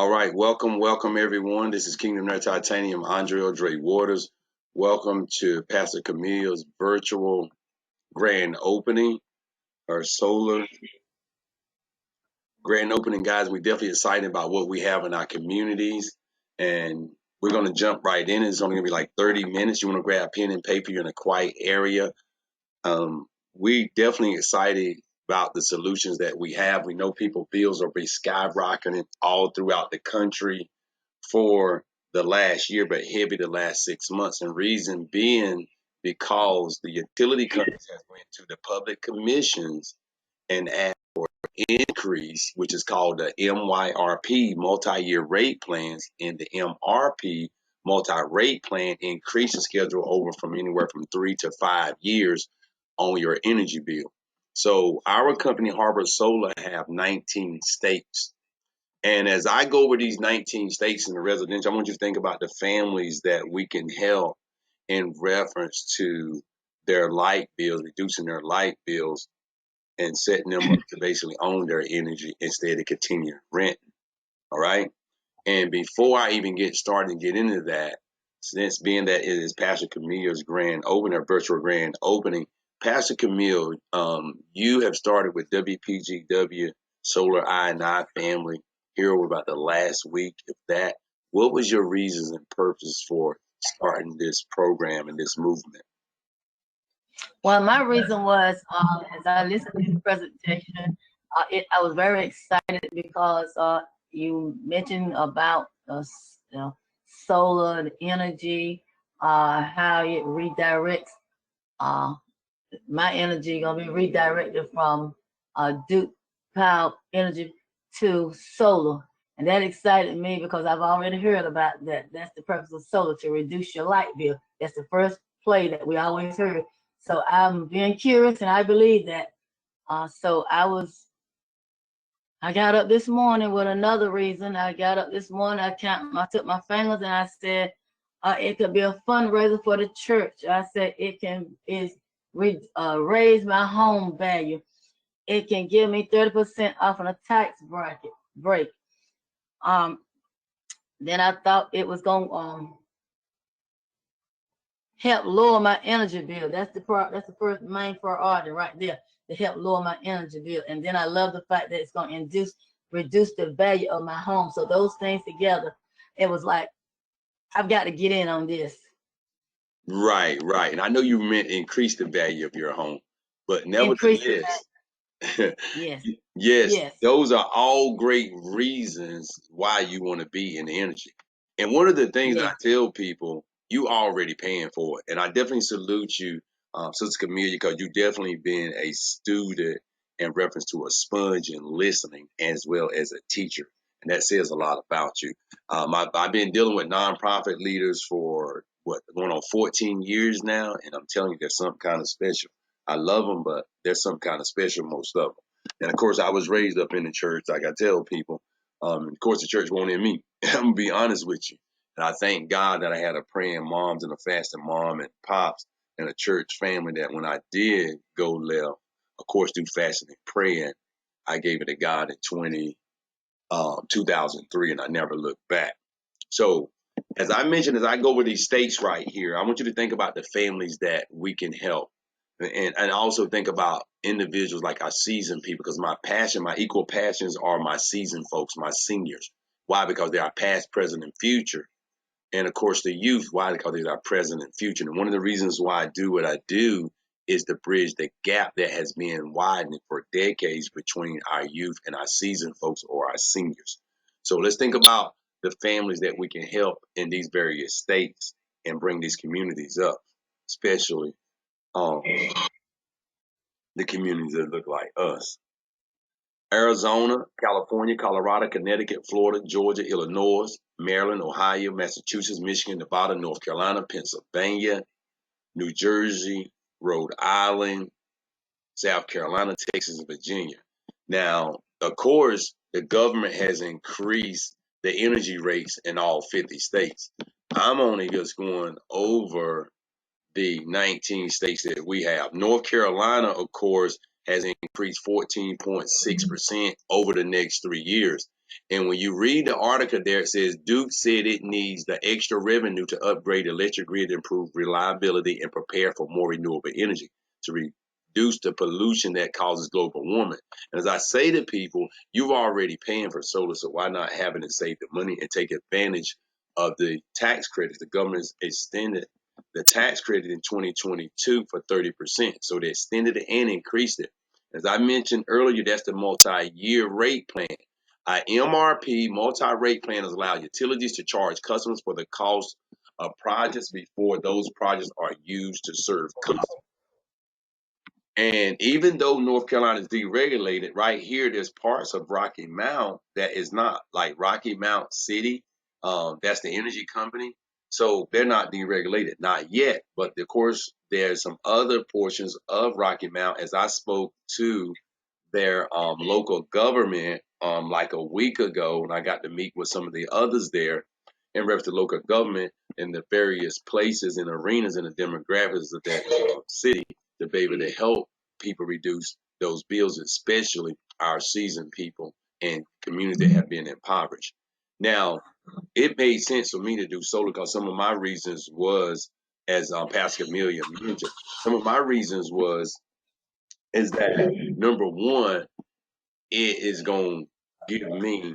All right, welcome everyone. This is Kingdom Nerd Titanium, Andre Dre Waters. Welcome to Pastor Camille's virtual grand opening, our solar grand opening, guys. We're definitely excited about what we have in our communities, and we're going to jump right in. It's only going to be like 30 minutes. You want to grab pen and paper, you're in a quiet area. We definitely excited about the solutions that we have. We know people bills are be skyrocketing all throughout the country for the last year, but heavy the last 6 months. And reason being because the utility companies have went to the public commissions and asked for increase, which is called the MYRP, multi-year rate plans, and the MRP multi-rate plan increase the schedule over from anywhere from 3 to 5 years on your energy bill. So our company, Harbor Solar, have 19 states. And as I go over these 19 states in the residential, I want you to think about the families that we can help in reference to their light bills, reducing their light bills, and setting them up to basically own their energy instead of continue renting. All right. And before I even get started and get into that, since being that it is Pastor Camille's grand opening, virtual grand opening, Pastor Camille, you have started with Wpgw Solar I&I family here over about the last week. If that, what was your reasons and purpose for starting this program and this movement? Well, my reason was, as I listened to the presentation, I was very excited because you mentioned about solar and energy, how it redirects my energy gonna be redirected from Duke Power Energy to solar. And that excited me because I've already heard about that. That's the purpose of solar, to reduce your light bill. That's the first play that we always heard. So I'm being curious, and I believe that. So I got up this morning with another reason. I got up this morning, I took my fingers and I said, it could be a fundraiser for the church. I said raise my home value. It can give me 30% off on a tax break. Then I thought it was gonna help lower my energy bill. That's the first main priority right there, to help lower my energy bill. And then I love the fact that it's gonna reduce the value of my home. So those things together, it was like, I've got to get in on this. Right. And I know you meant increase the value of your home, but nevertheless, yes, those are all great reasons why you want to be in the energy. And one of the things that I tell people, you already paying for it. And I definitely salute you, Sister Camelia, because you definitely been a student in reference to a sponge and listening as well as a teacher. And that says a lot about you. I've been dealing with nonprofit leaders for going on 14 years now. And I'm telling you, there's something kind of special. I love them, but there's some kind of special, most of them. And of course, I was raised up in the church, like I tell people. Of course, the church won't in me. I'm gonna be honest with you. And I thank God that I had a praying moms and a fasting mom and pops and a church family that when I did go left, of course, through fasting and praying, I gave it to God in 2003, and I never looked back. So, as I mentioned, as I go over these states right here, I want you to think about the families that we can help. And also think about individuals like our seasoned people, because my equal passions are my seasoned folks, my seniors. Why? Because they are past, present, and future. And of course, the youth. Why? Because they are present and future. And one of the reasons why I do what I do is to bridge the gap that has been widening for decades between our youth and our seasoned folks or our seniors. So let's think about the families that we can help in these various states and bring these communities up, especially the communities that look like us. Arizona, California, Colorado, Connecticut, Florida, Georgia, Illinois, Maryland, Ohio, Massachusetts, Michigan, Nevada, North Carolina, Pennsylvania, New Jersey, Rhode Island, South Carolina, Texas, and Virginia. Now, of course, the government has increased the energy rates in all 50 states. I'm only just going over the 19 states that we have. North Carolina, of course, has increased 14.6% over the next 3 years. And when you read the article there, it says Duke said it needs the extra revenue to upgrade the electric grid, improve reliability, and prepare for more renewable energy to reduce the pollution that causes global warming. And as I say to people, you're already paying for solar, so why not having it save the money and take advantage of the tax credits? The government has extended the tax credit in 2022 for 30%. So they extended it and increased it. As I mentioned earlier, that's the multi-year rate plan. Our MRP multi-rate plans allow utilities to charge customers for the cost of projects before those projects are used to serve customers. And even though North Carolina is deregulated, right here, there's parts of Rocky Mount that is not, like Rocky Mount City. That's the energy company. So they're not deregulated, not yet. But of course, there's some other portions of Rocky Mount. As I spoke to their local government like a week ago, and I got to meet with some of the others there in reference to local government and the various places and arenas and the demographics of that city to be able to help people reduce those bills, especially our seasoned people and communities that have been impoverished. Now, it made sense for me to do solar because some of my reasons was, as Pastor Camelia mentioned, some of my reasons was is that number one, it is going to give me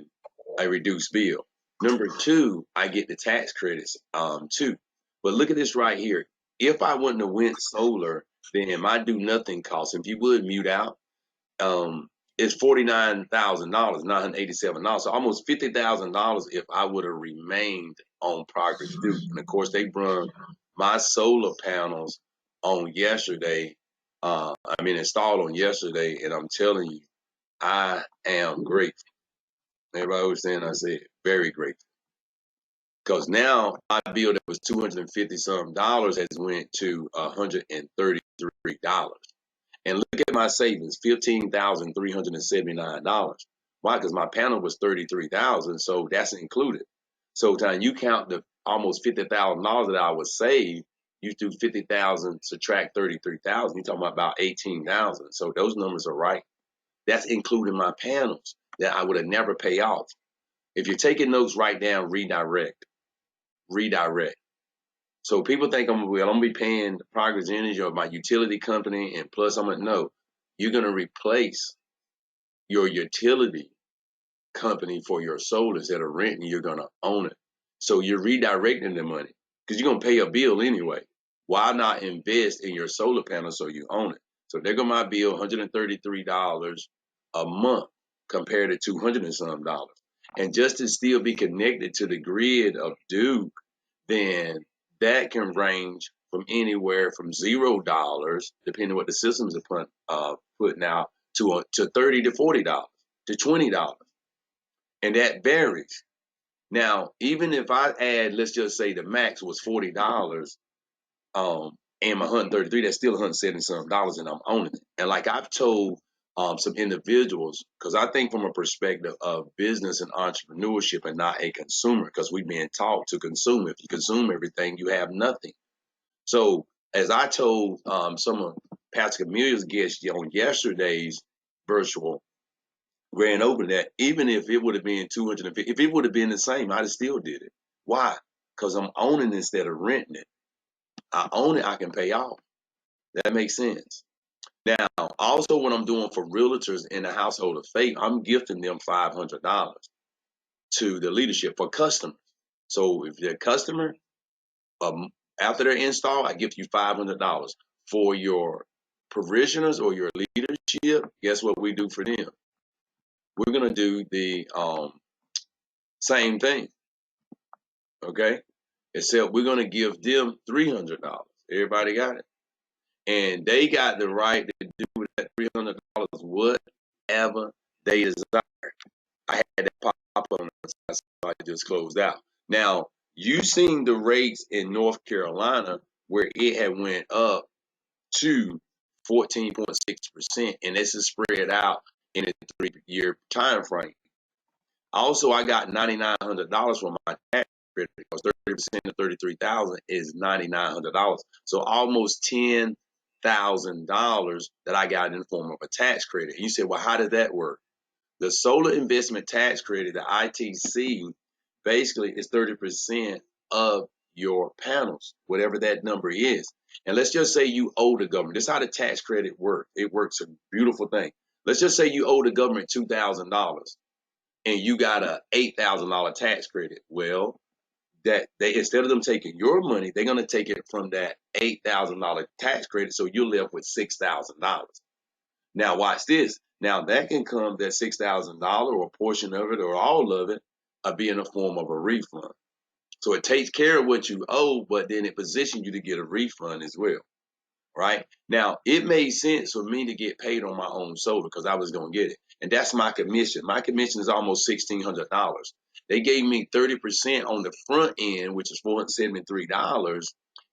a reduced bill. Number two, I get the tax credits too. But look at this right here. If I wouldn't have went solar, then my do nothing cost, if you would mute out, is $49,000, $987. So almost $50,000 if I would have remained on Progress Duke. And of course, they brought my solar panels on yesterday. Installed on yesterday, and I'm telling you, I am grateful. Everybody always saying I said very grateful. Because now my bill that was $250 some dollars has went to $133. And look at my savings, $15,379. Why? Because my panel was $33,000, so that's included. So time you count the almost $50,000 that I was saved, you do 50,000 subtract 33,000, you're talking about 18,000. So those numbers are right. That's including my panels that I would have never pay off. If you're taking notes, write down redirect. Redirect. So people think I'm gonna be paying Progress Energy or my utility company, and plus I'm gonna know you're gonna replace your utility company for your solar instead of renting. You're gonna own it. So you're redirecting the money because you're gonna pay a bill anyway. Why not invest in your solar panel so you own it? So there go my bill, $133 a month compared to $200 and some dollars. And just to still be connected to the grid of Duke, then that can range from anywhere from $0, depending on what the systems are putting out, to $30 to $40 to $20, and that varies. Now, even if I add, let's just say the max was $40, and my 133, that's still 170 some dollars, and I'm owning it. And like I've told some individuals, because I think from a perspective of business and entrepreneurship and not a consumer, because we've been taught to consume. If you consume everything, you have nothing. So as I told some of Pastor Camelia's guests on yesterday's virtual grand opening, that even if it would have been 250, if it would have been the same, I'd have still did it. Why? Because I'm owning it instead of renting it. I own it, I can pay off. That makes sense. Now, also what I'm doing for realtors in the household of faith, I'm gifting them $500 to the leadership for customers. So if they're a customer, after their install, I give you $500 for your parishioners or your leadership. Guess what we do for them? We're gonna do the same thing, okay? Except we're gonna give them $300. Everybody got it? And they got the right to do with that $300 whatever they desire. I had that pop up on the side, so I just closed out. Now, you seen the rates in North Carolina where it had went up to 14.6%, and this is spread out in a 3-year time frame. Also, I got $9,900 for my tax credit because 30% of 33,000 is $9,900. So almost $10,000 that I got in the form of a tax credit. You said, well, how did that work? The solar investment tax credit, the ITC, basically is 30% of your panels, whatever that number is. And let's just say you owe the government. This is how the tax credit works. It works a beautiful thing. Let's just say you owe the government $2,000 and you got a $8,000 tax credit. Well, that they, instead of them taking your money, they're going to take it from that $8,000 tax credit, so you're left with $6,000. Now watch this. Now that can come, that $6,000 or a portion of it or all of it, be in a form of a refund. So it takes care of what you owe, but then it positions you to get a refund as well. Right? Now, it made sense for me to get paid on my own solar because I was going to get it. And that's my commission. My commission is almost $1,600. They gave me 30% on the front end, which is $473.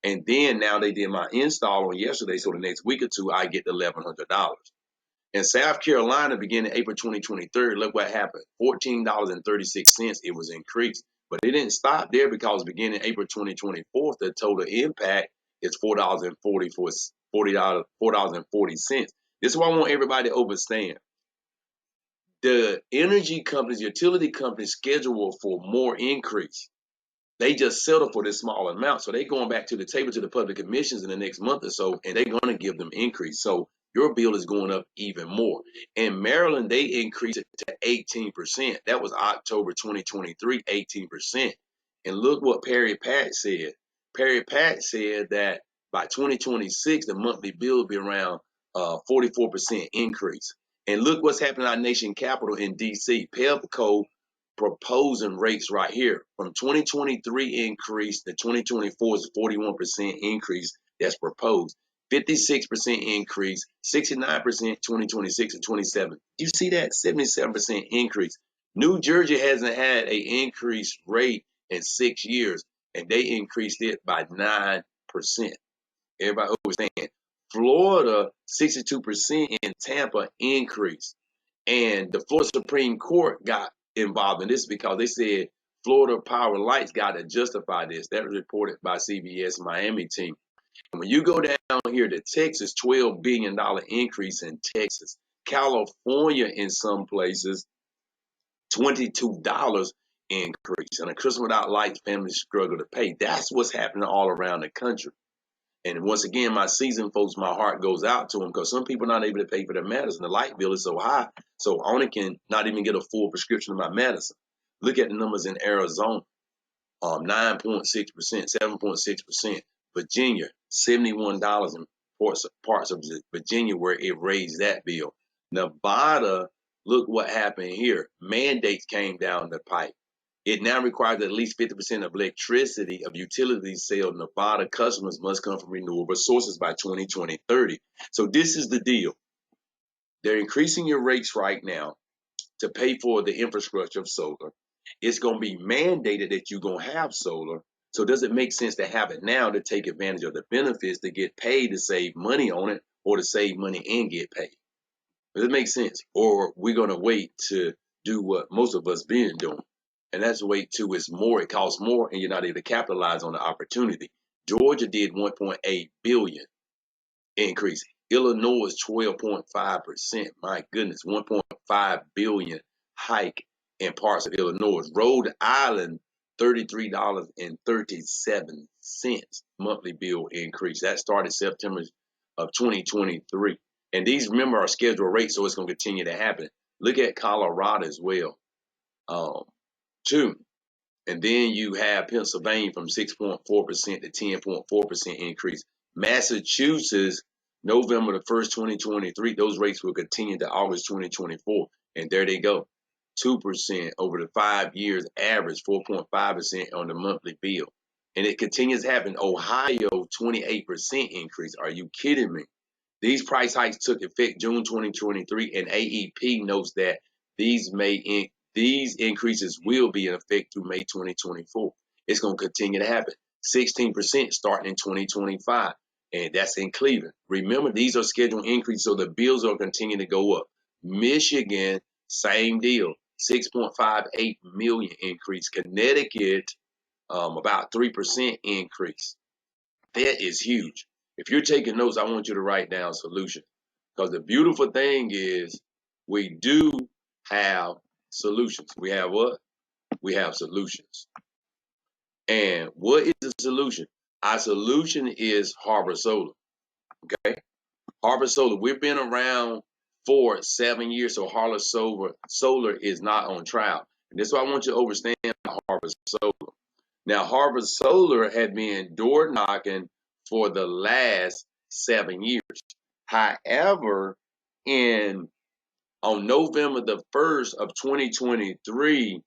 And then now they did my install on yesterday. So the next week or two, I get the $1,100. In South Carolina, beginning April 2023, look what happened. $14.36, it was increased. But it didn't stop there because beginning April 2024, the total impact is $4.40. This is what I want everybody to understand. The energy companies, utility companies schedule for more increase. They just settle for this small amount. So they're going back to the table to the public commissions in the next month or so, and they're going to give them increase. So your bill is going up even more. In Maryland, they increased it to 18%. That was October 2023, 18%. And look what Perry Pat said. Perry Pat said that by 2026, the monthly bill will be around 44% increase. And look what's happening in our nation capital in DC. Pepco proposing rates right here from 2023 increase to 2024 is 41% increase that's proposed. 56% increase, 69% 2026 and 27. You see that 77% increase. New Jersey hasn't had an increased rate in 6 years, and they increased it by 9%. Everybody understand. Florida, 62% in Tampa increase. And the Florida Supreme Court got involved in this because they said Florida Power Lights got to justify this. That was reported by CBS Miami team. And when you go down here to Texas, $12 billion increase in Texas. California, in some places, $22 increase. And a Christmas without lights, families struggle to pay. That's what's happening all around the country. And once again, my seasoned folks, my heart goes out to them because some people are not able to pay for their medicine. The light bill is so high, so only can not even get a full prescription of my medicine. Look at the numbers in Arizona, 9.6%, 7.6%. Virginia, $71 in parts of Virginia where it raised that bill. Nevada, look what happened here. Mandates came down the pipe. It now requires that at least 50% of electricity of utilities sale Nevada customers must come from renewable sources by 2020-30. So this is the deal. They're increasing your rates right now to pay for the infrastructure of solar. It's going to be mandated that you're going to have solar. So does it make sense to have it now to take advantage of the benefits to get paid to save money on it or to save money and get paid? Does it make sense? Or we're going to wait to do what most of us been doing? And that's the way too. It's more, it costs more, and you're not able to capitalize on the opportunity. Georgia did 1.8 billion increase. Illinois is 12.5%. My goodness, 1.5 billion hike in parts of Illinois. Rhode Island, $33.37 monthly bill increase. That started September of 2023. And these, remember, are scheduled rates, so it's going to continue to happen. Look at Colorado as well, too. And then you have Pennsylvania from 6.4% to 10.4% increase. Massachusetts, November the 1st, 2023, those rates will continue to August 2024. And there they go. 2% over the 5 years average, 4.5% on the monthly bill. And it continues to happen. Ohio, 28% increase. Are you kidding me? These price hikes took effect June 2023, and AEP notes that these increases will be in effect through May 2024. It's going to continue to happen. 16% starting in 2025, and that's in Cleveland. Remember, these are scheduled increases, so the bills will continue to go up. Michigan, same deal, 6.58 million increase. Connecticut, about 3% increase. That is huge. If you're taking notes, I want you to write down solution. Because the beautiful thing is we do have solutions. We have what? We have solutions. And what is the solution? Our solution is Harbor Solar. Okay? Harbor Solar, we've been around for 7 years, so Harbor Solar is not on trial. And this is what I want you to understand about Harbor Solar. Now, Harbor Solar had been door knocking for the last 7 years. However, in on November the 1st of 2023,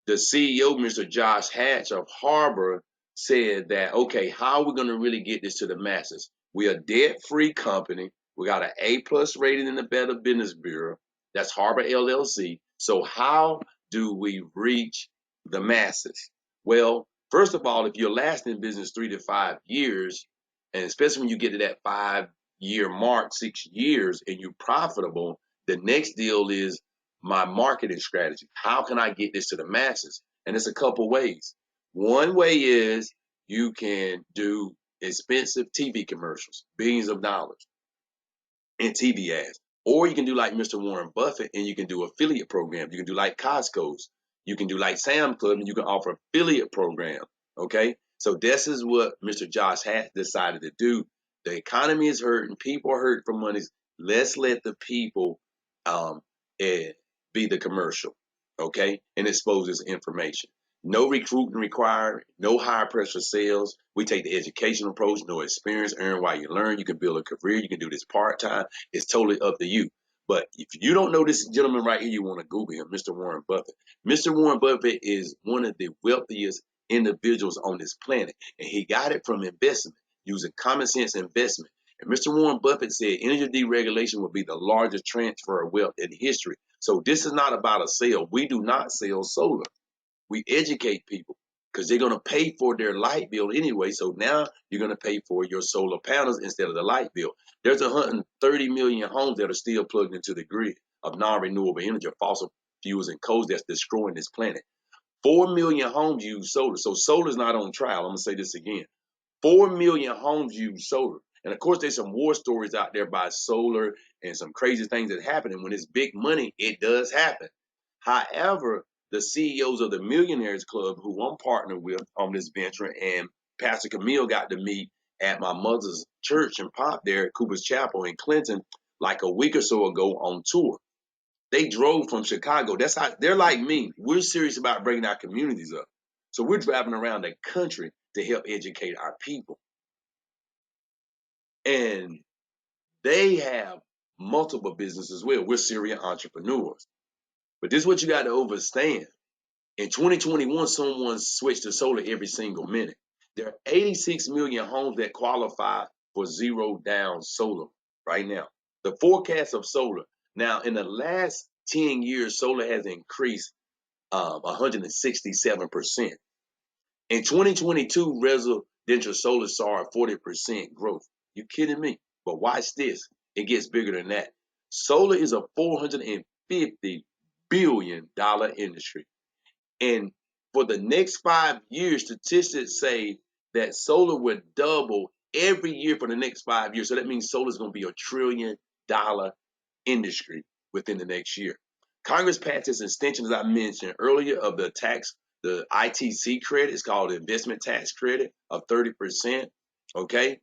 the CEO, Mr. Josh Hatch of Harbor, said that, okay, how are we going to really get this to the masses? We are a debt-free company. We got an A+ rating in the Better Business Bureau. That's Harbor LLC. So how do we reach the masses? Well, first of all, if you're lasting in business 3 to 5 years, and especially when you get to that 5-year mark, 6 years, and you're profitable, the next deal is my marketing strategy. How can I get this to the masses? And it's a couple ways. One way is you can do expensive TV commercials, billions of dollars in TV ads. Or you can do like Mr. Warren Buffett and you can do affiliate programs. You can do like Costco's. You can do like Sam Club and you can offer affiliate program. Okay. So this is what Mr. Josh Hatch decided to do. The economy is hurting. People are hurting for money. Let's let the people um, eh, be the commercial. Okay. And expose this information. No recruiting required, no high pressure sales. We take the educational approach, no experience, earn while you learn. You can build a career. You can do this part time. It's totally up to you. But if you don't know this gentleman right here, you want to Google him, Mr. Warren Buffett. Mr. Warren Buffett is one of the wealthiest individuals on this planet. And he got it from investment, using common sense investment. And Mr. Warren Buffett said energy deregulation will be the largest transfer of wealth in history. So this is not about a sale. We do not sell solar. We educate people because they're going to pay for their light bill anyway. So now you're going to pay for your solar panels instead of the light bill. There's 130 million homes that are still plugged into the grid of non-renewable energy, fossil fuels and coals that's destroying this planet. 4 million homes use solar. So solar is not on trial. I'm going to say this again. 4 million homes use solar. And of course, there's some war stories out there by solar and some crazy things that happen. And when it's big money, it does happen. However, the CEOs of the Millionaires Club, who I'm partnered with on this venture, and Pastor Camille got to meet at my mother's church and pop there at Cooper's Chapel in Clinton like a week or so ago on tour. They drove from Chicago. That's how they're like me. We're serious about bringing our communities up. So we're driving around the country to help educate our people. And they have multiple businesses as well. We're serial entrepreneurs. But this is what you got to understand. In 2021, someone switched to solar every single minute. There are 86 million homes that qualify for zero down solar right now. The forecast of solar. Now, in the last 10 years, solar has increased 167%. In 2022, residential solar saw a 40% growth. You kidding me? But watch this. It gets bigger than that. Solar is a $450 billion industry. And for the next 5 years, statistics say that solar will double every year for the next 5 years. So that means solar is going to be $1 trillion industry within the next year. Congress passed this extension, as I mentioned earlier, of the ITC credit. It's called the investment tax credit of 30%. Okay.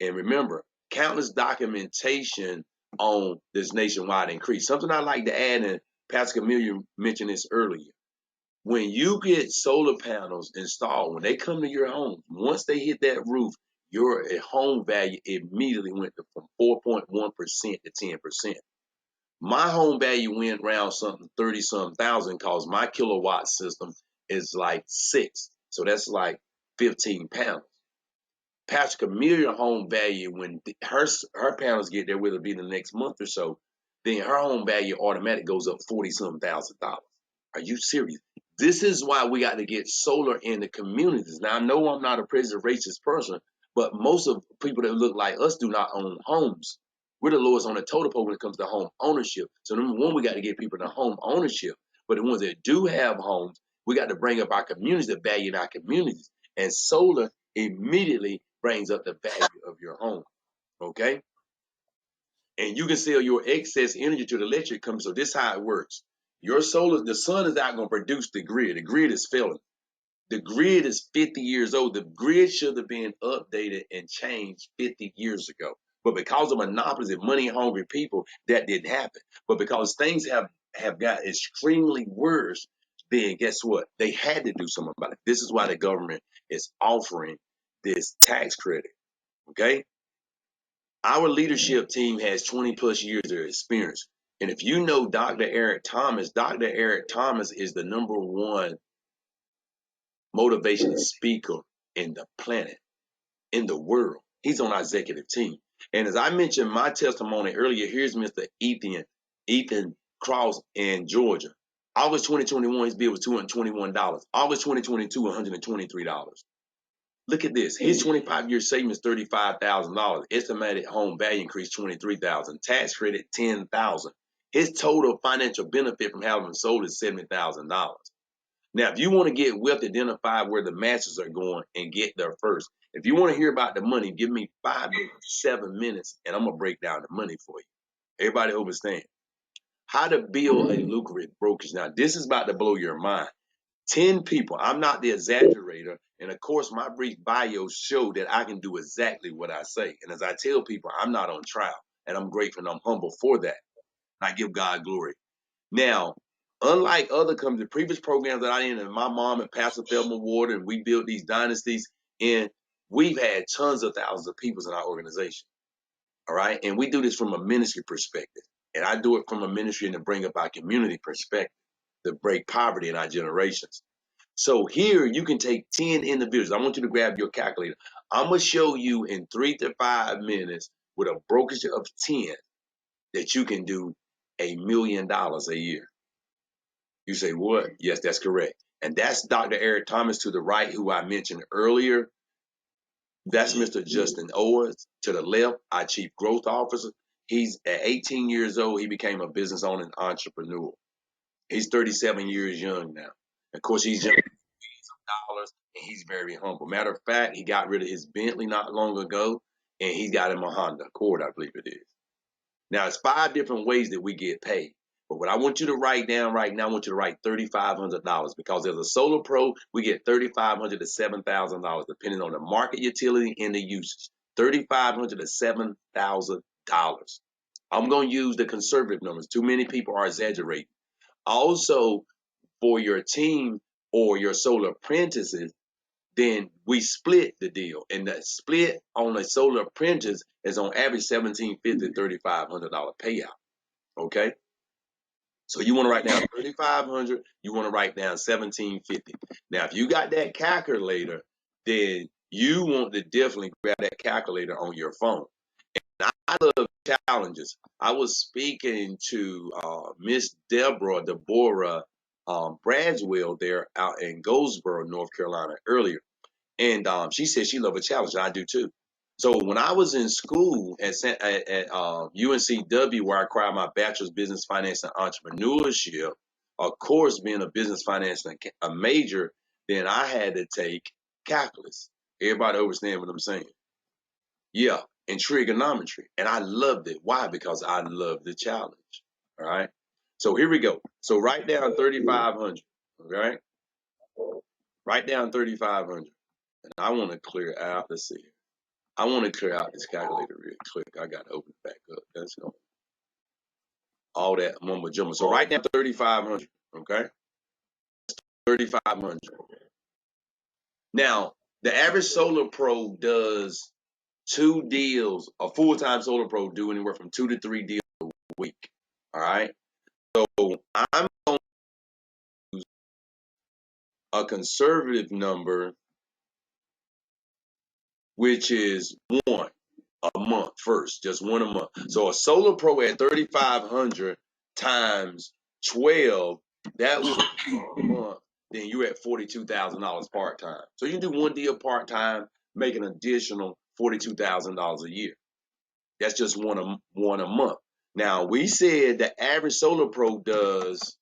And remember, countless documentation on this nationwide increase. Something I like to add, and Pastor Camelia mentioned this earlier. When you get solar panels installed, when they come to your home, once they hit that roof, your home value immediately went from 4.1% to 10%. My home value went around something 30 something thousand because my kilowatt system is like 6. So that's like 15 panels. Pastor Camelia home value, when her panels get there, will it be the next month or so, then her home value automatically goes up 40 something $1,000. Are you serious? This is why we got to get solar in the communities. Now I know I'm not a prejudice racist person, but most of people that look like us do not own homes. We're the lowest on the totem pole when it comes to home ownership. So number one, we got to get people to home ownership. But the ones that do have homes, we got to bring up our communities, the value in our communities. And solar immediately brings up the value of your home. Okay? And you can sell your excess energy to the electric company. So this is how it works. Your solar, the sun is not going to produce the grid. The grid is failing. The grid is 50 years old. The grid should have been updated and changed 50 years ago. But because of monopolies and money hungry people, that didn't happen. But because things have got extremely worse, then guess what? They had to do something about it. This is why the government is offering this tax credit. Okay? Our leadership team has 20 plus years of experience. And if you know Dr. Eric Thomas is the #1 motivational speaker in the planet, in the world. He's on our executive team. And as I mentioned my testimony earlier, here's Mr. Ethan Cross in Georgia. August 2021, his bill was $221. August 2022, $123. Look at this. His 25-year savings, $35,000. Estimated home value increased $23,000. Tax credit, $10,000. His total financial benefit from having sold is $70,000. Now, if you want to get wealth, identify where the masses are going and get there first. If you want to hear about the money, give me 5 to 7 minutes and I'm going to break down the money for you. Everybody understand how to build a lucrative brokerage. Now, this is about to blow your mind. 10 people. I'm not the exaggerator. And of course, my brief bio show that I can do exactly what I say. And as I tell people, I'm not on trial. And I'm grateful and I'm humble for that. And I give God glory. Now, unlike other companies, the previous programs that I did, and my mom and Pastor Thelma Ward, and we built these dynasties, and we've had tons of thousands of people in our organization. All right. And we do this from a ministry perspective. And I do it from a ministry and to bring up our community perspective, to break poverty in our generations. So here you can take 10 individuals. I want you to grab your calculator. I'm going to show you in 3 to 5 minutes with a brokerage of 10 that you can do $1 million a year. You say, what? Yes, that's correct. And that's Dr. Eric Thomas to the right, who I mentioned earlier. That's Mr. Justin Owens to the left, our Chief Growth Officer. He's at 18 years old. He became a business owner and entrepreneur. He's 37 years young now. Of course, he's young dollars, and he's very humble. Matter of fact, he got rid of his Bentley not long ago, and he got him a Honda Accord, I believe it is. Now, it's 5 different ways that we get paid. But what I want you to write down right now, I want you to write $3,500 because as a solar pro, we get $3,500 to $7,000 depending on the market utility and the usage. $3,500 to $7,000. I'm going to use the conservative numbers. Too many people are exaggerating. Also, for your team or your solar apprentices, then we split the deal. And the split on a solar apprentice is on average $1,750 to $3,500 payout. Okay? So you want to write down 3,500, you want to write down 1,750. Now, if you got that calculator, then you want to definitely grab that calculator on your phone. And I love challenges. I was speaking to Miss Deborah Bradswell there out in Goldsboro, North Carolina earlier. And she said she loved a challenge. And I do too. So when I was in school at UNCW, where I acquired my bachelor's business finance and entrepreneurship, of course, being a business finance and a major, then I had to take calculus. Everybody understand what I'm saying? Yeah, and trigonometry. And I loved it. Why? Because I love the challenge. All right. So here we go. So write down 3,500. All right. Write down 3,500. And I want to clear out. Let's see. I want to clear out this calculator real quick. I got to open it back up. That's going all that mumbo jumbo. So write down 3,500. Okay. 3,500. Now, the average solar pro does 2 deals. A full-time solar pro do anywhere from 2 to 3 deals a week. All right. So I'm going to use a conservative number, which is 1 a month first, just 1 a month. So a solar pro at 3,500 times 12, that would be a month. Then you're at $42,000 part time. So you can do 1 deal part time, make an additional $42,000 a year. That's just one a month. Now we said the average solar pro does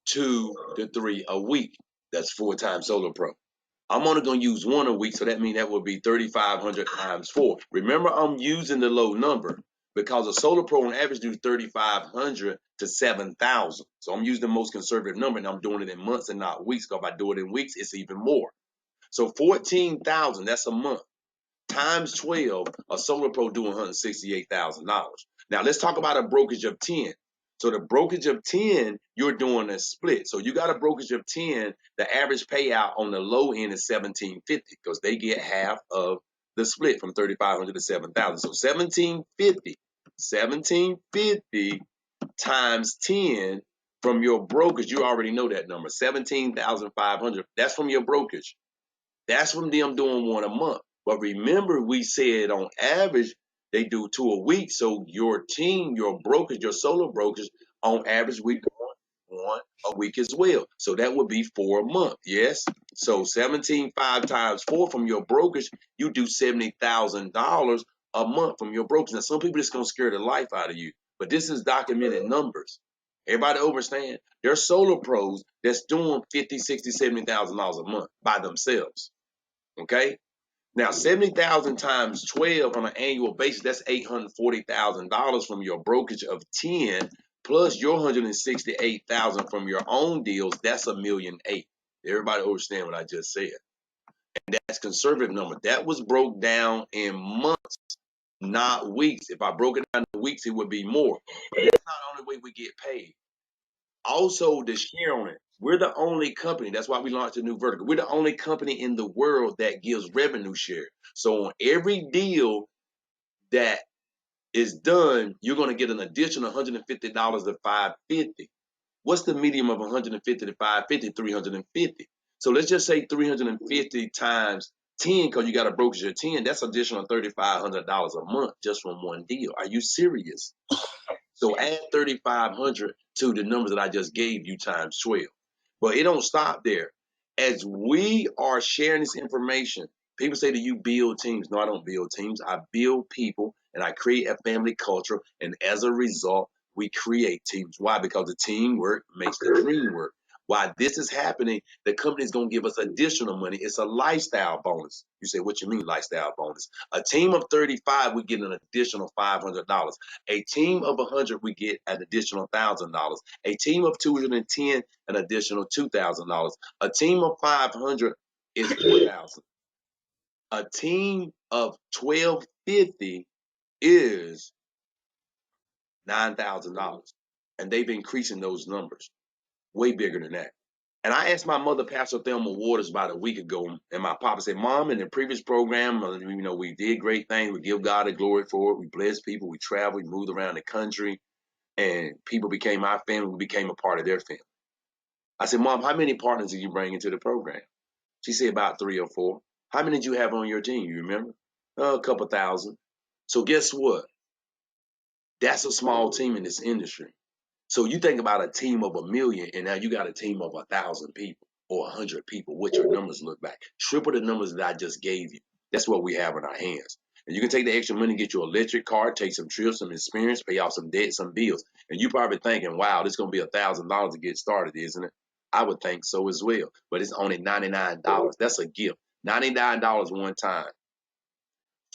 2 to 3 a week. That's full-time solar pro. I'm only going to use 1 a week, so that means that would be 3,500 times 4. Remember, I'm using the low number because a Solar Pro on average do 3,500 to 7,000. So I'm using the most conservative number, and I'm doing it in months and not weeks. Because if I do it in weeks, it's even more. So 14,000, that's a month. Times 12, a Solar Pro doing $168,000. Now let's talk about a brokerage of 10. So the brokerage of 10, you're doing a split. So you got a brokerage of 10, the average payout on the low end is $1,750 because they get half of the split from 3,500 to 7,000. So $1,750 times 10 from your brokerage, you already know that number, 17,500. That's from your brokerage. That's from them doing one a month. But remember, we said on average, they do 2 a week. So your team, your brokers, your solo brokers, on average, we doing 1 a week as well. So that would be 4 a month. Yes. So 17,500 times 4 from your brokers, you do $70,000 a month from your brokers. Now, some people just gonna scare the life out of you, but this is documented numbers. Everybody understand? There's solo pros that's doing $50,000, $60,000, $70,000 a month by themselves. Okay. Now, 70,000 times 12 on an annual basis, that's $840,000 from your brokerage of 10, plus your 168,000 from your own deals. That's $1.8 million. Everybody understand what I just said? And that's conservative number. That was broke down in months, not weeks. If I broke it down in weeks, it would be more. But that's not the only way we get paid. Also, the share on it. We're the only company. That's why we launched a new vertical. We're the only company in the world that gives revenue share. So on every deal that is done, you're going to get an additional $150 to $550. What's the medium of 150 to 550? 350. So let's just say 350 times 10, because you got a brokerage at 10. That's additional $3,500 a month just from one deal. Are you serious? So add 3,500 to the numbers that I just gave you times 12. But it don't stop there. As we are sharing this information, people say that you build teams. No, I don't build teams. I build people, and I create a family culture. And as a result, we create teams. Why? Because the teamwork makes the dream work. Why this is happening, the company is going to give us additional money. It's a lifestyle bonus. You say, what you mean lifestyle bonus? A team of 35, we get an additional $500. A team of 100, we get an additional $1,000. A team of 210, an additional $2,000. A team of 500 is 4,000. A team of 1,250 is $9,000. And they've been increasing those numbers way bigger than that. And I asked my mother, Pastor Thelma Waters, about a week ago, and my papa said, Mom, in the previous program, we did great things. We give God the glory for it. We blessed people. We traveled. We moved around the country, and people became our family. We became a part of their family. I said, Mom, how many partners did you bring into the program? She said about 3 or 4. How many did you have on your team? You remember? A couple thousand. So guess what? That's a small team in this industry. So you think about a team of 1 million, and now you got a team of 1,000 people or 100 people. What your numbers look like? Triple the numbers that I just gave you. That's what we have in our hands. And you can take the extra money, get your electric car, take some trips, some experience, pay off some debt, some bills. And you probably thinking, wow, this is going to be $1,000 to get started, isn't it? I would think so as well. But it's only $99. That's a gift. $99 one time.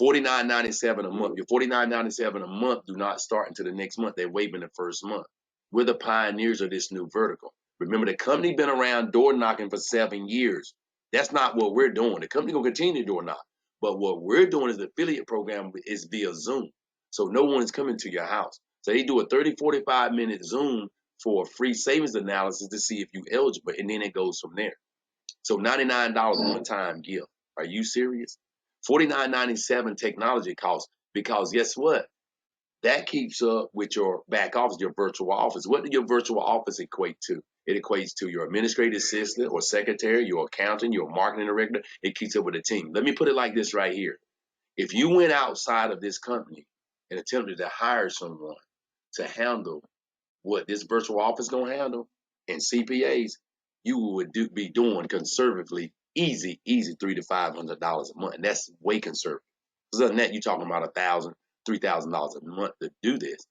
$49.97 a month. Your $49.97 a month do not start until the next month. They're waiving the first month. We're the pioneers of this new vertical. Remember, the company been around door knocking for 7 years. That's not what we're doing. The company gonna continue to door knock. But what we're doing is the affiliate program is via Zoom. So no one is coming to your house. So they do a 30, 45-minute Zoom for a free savings analysis to see if you're eligible, and then it goes from there. So $99 one-time gift. Are you serious? $49.97 technology costs, because guess what? That keeps up with your back office, your virtual office. What does your virtual office equate to? It equates to your administrative assistant or secretary, your accountant, your marketing director. It keeps up with the team. Let me put it like this right here. If you went outside of this company and attempted to hire someone to handle what this virtual office gonna handle and CPAs, you would be doing conservatively easy $300 to $500 a month, and that's way conservative. Because other than that, you're talking about $1,000, $3,000 a month to do this.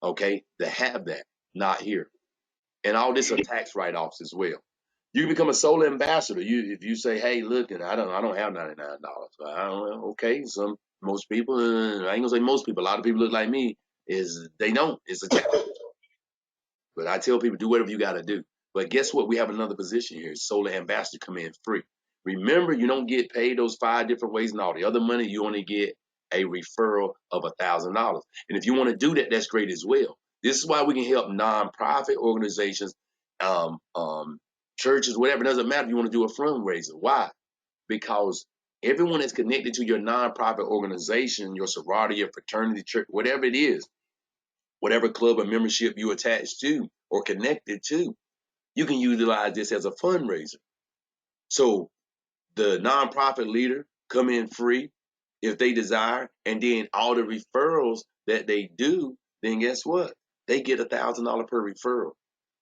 Okay, to have that, not here, and all this are tax write-offs as well. You can become a sole ambassador. If you say, hey, look, and I don't have $99. Okay, most people, I ain't gonna say most people. A lot of people look like me. is they don't. It's a challenge. But I tell people, do whatever you got to do. But guess what? We have another position here. Solar ambassador come in free. Remember, you don't get paid those 5 different ways and all the other money. You only get a referral of $1,000. And if you want to do that, that's great as well. This is why we can help nonprofit organizations, um, um, churches, whatever. It doesn't matter if you want to do a fundraiser. Why? Because everyone that's connected to your nonprofit organization, your sorority, your fraternity, church, whatever it is, whatever club or membership you attach to or connected to, you can utilize this as a fundraiser. So the nonprofit leader come in free if they desire, and then all the referrals that they do, then guess what? They get $1,000 per referral,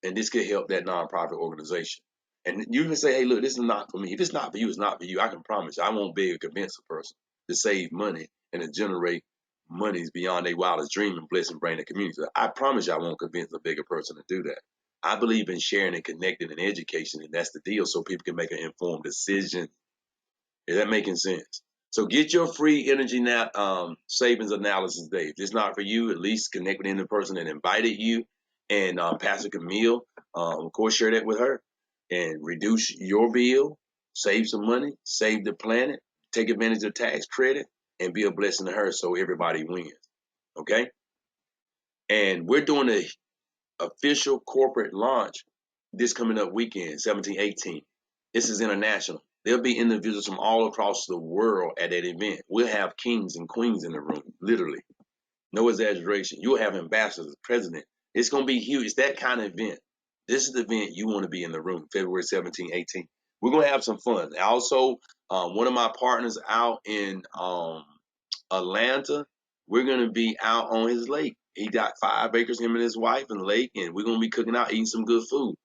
and this could help that nonprofit organization. And you can say, "Hey, look, this is not for me. If it's not for you, it's not for you." I can promise you, I won't beg or convince a person to save money and to generate monies beyond their wildest dream and bless and bring the community. So I promise you, I won't convince a bigger person to do that. I believe in sharing and connecting and education, and that's the deal, so people can make an informed decision. Is that making sense? So get your free energy savings analysis day. If it's not for you, at least connect with the person that invited you. And Pastor Camille, of course, share that with her and reduce your bill, save some money, save the planet, take advantage of tax credit, and be a blessing to her so everybody wins. Okay? And we're doing a official corporate launch this coming up weekend, 17, 18. This is international. There'll be individuals from all across the world at that event. We'll have kings and queens in the room, literally. No exaggeration. You'll have ambassadors, president. It's going to be huge. It's that kind of event. This is the event you want to be in the room, February 17, 18. We're going to have some fun. Also, one of my partners out in Atlanta, we're going to be out on his lake. He got 5 acres, him and his wife, and the lake, and we're going to be cooking out, eating some good food.